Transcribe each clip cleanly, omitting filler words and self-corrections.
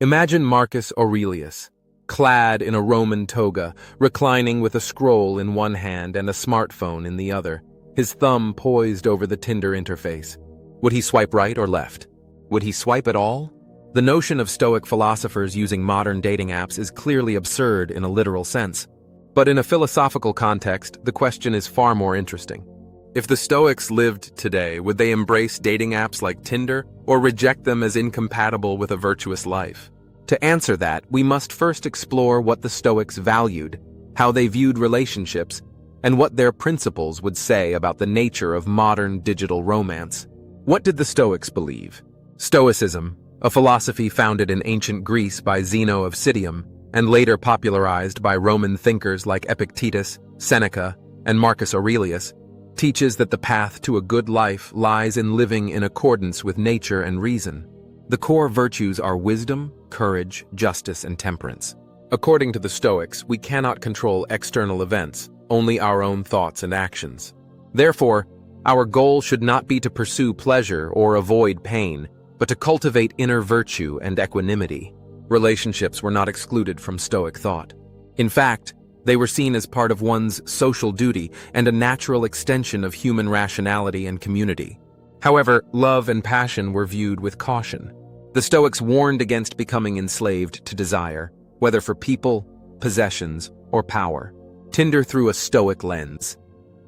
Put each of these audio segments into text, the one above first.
Imagine Marcus Aurelius, clad in a Roman toga, reclining with a scroll in one hand and a smartphone in the other, his thumb poised over the Tinder interface. Would he swipe right or left? Would he swipe at all? The notion of Stoic philosophers using modern dating apps is clearly absurd in a literal sense. But in a philosophical context, the question is far more interesting. If the Stoics lived today, would they embrace dating apps like Tinder or reject them as incompatible with a virtuous life? To answer that, we must first explore what the Stoics valued, how they viewed relationships, and what their principles would say about the nature of modern digital romance. What did the Stoics believe? Stoicism, a philosophy founded in ancient Greece by Zeno of Citium and later popularized by Roman thinkers like Epictetus, Seneca, and Marcus Aurelius, teaches that the path to a good life lies in living in accordance with nature and reason. The core virtues are wisdom, courage, justice, and temperance. According to the Stoics, we cannot control external events, only our own thoughts and actions. Therefore, our goal should not be to pursue pleasure or avoid pain, but to cultivate inner virtue and equanimity. Relationships were not excluded from Stoic thought. In fact, they were seen as part of one's social duty and a natural extension of human rationality and community. However, love and passion were viewed with caution. The Stoics warned against becoming enslaved to desire, whether for people, possessions, or power. Tinder through a Stoic lens.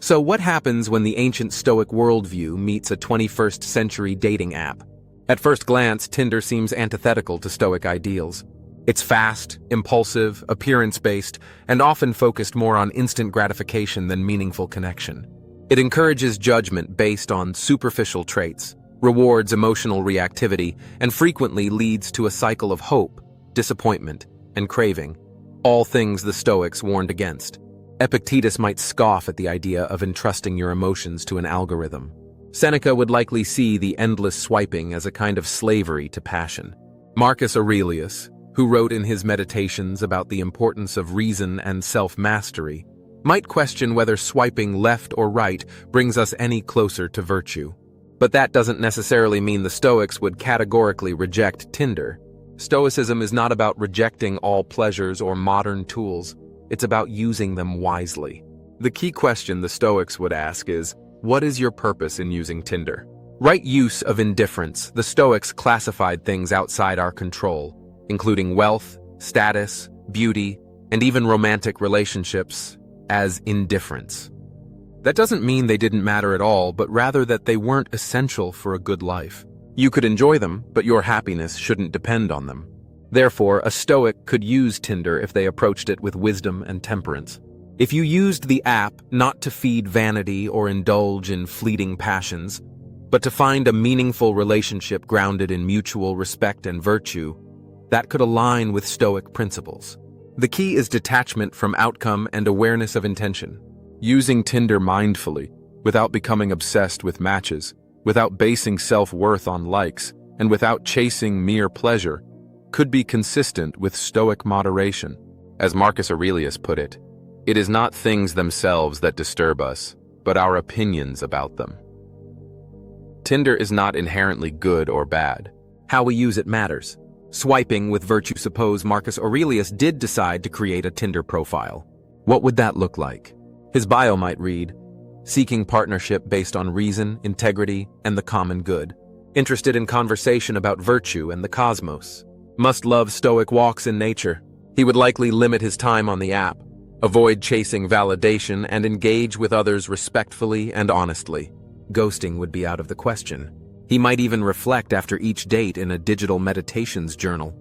So what happens when the ancient Stoic worldview meets a 21st century dating app? At first glance, Tinder seems antithetical to Stoic ideals. It's fast, impulsive, appearance-based, and often focused more on instant gratification than meaningful connection. It encourages judgment based on superficial traits, rewards emotional reactivity, and frequently leads to a cycle of hope, disappointment, and craving, all things the Stoics warned against. Epictetus might scoff at the idea of entrusting your emotions to an algorithm. Seneca would likely see the endless swiping as a kind of slavery to passion. Marcus Aurelius, who wrote in his Meditations about the importance of reason and self-mastery, might question whether swiping left or right brings us any closer to virtue. But that doesn't necessarily mean the Stoics would categorically reject Tinder. Stoicism is not about rejecting all pleasures or modern tools. It's about using them wisely. The key question the Stoics would ask is, what is your purpose in using Tinder? Right use of indifference. The Stoics classified things outside our control, including wealth, status, beauty, and even romantic relationships, as indifference. That doesn't mean they didn't matter at all, but rather that they weren't essential for a good life. You could enjoy them, but your happiness shouldn't depend on them. Therefore, a Stoic could use Tinder if they approached it with wisdom and temperance. If you used the app not to feed vanity or indulge in fleeting passions, but to find a meaningful relationship grounded in mutual respect and virtue, that could align with Stoic principles. The key is detachment from outcome and awareness of intention. Using Tinder mindfully, without becoming obsessed with matches, without basing self-worth on likes, and without chasing mere pleasure, could be consistent with Stoic moderation. As Marcus Aurelius put it, it is not things themselves that disturb us, but our opinions about them. Tinder is not inherently good or bad. How we use it matters. Swiping with virtue. Suppose Marcus Aurelius did decide to create a Tinder profile. What would that look like? His bio might read, seeking partnership based on reason, integrity, and the common good. Interested in conversation about virtue and the cosmos. Must love Stoic walks in nature. He would likely limit his time on the app, avoid chasing validation, and engage with others respectfully and honestly. Ghosting would be out of the question. He might even reflect after each date in a digital meditations journal.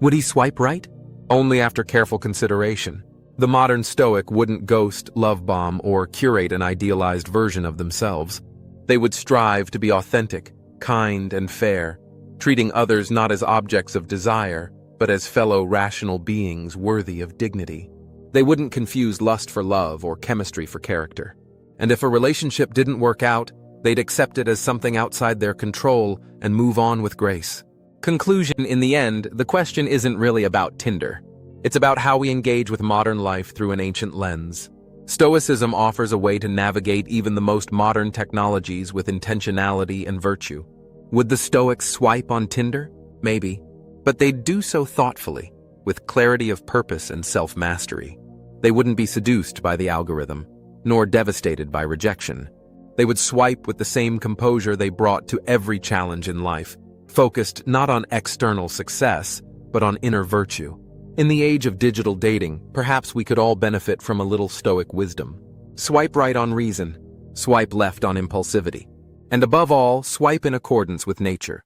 Would he swipe right? Only after careful consideration. The modern Stoic wouldn't ghost, love bomb, or curate an idealized version of themselves. They would strive to be authentic, kind, and fair, treating others not as objects of desire, but as fellow rational beings worthy of dignity. They wouldn't confuse lust for love or chemistry for character. And if a relationship didn't work out, they'd accept it as something outside their control and move on with grace. Conclusion: in the end, the question isn't really about Tinder. It's about how we engage with modern life through an ancient lens. Stoicism offers a way to navigate even the most modern technologies with intentionality and virtue. Would the Stoics swipe on Tinder? Maybe. But they'd do so thoughtfully, with clarity of purpose and self-mastery. They wouldn't be seduced by the algorithm, nor devastated by rejection. They would swipe with the same composure they brought to every challenge in life, focused not on external success, but on inner virtue. In the age of digital dating, perhaps we could all benefit from a little Stoic wisdom. Swipe right on reason, swipe left on impulsivity. And above all, swipe in accordance with nature.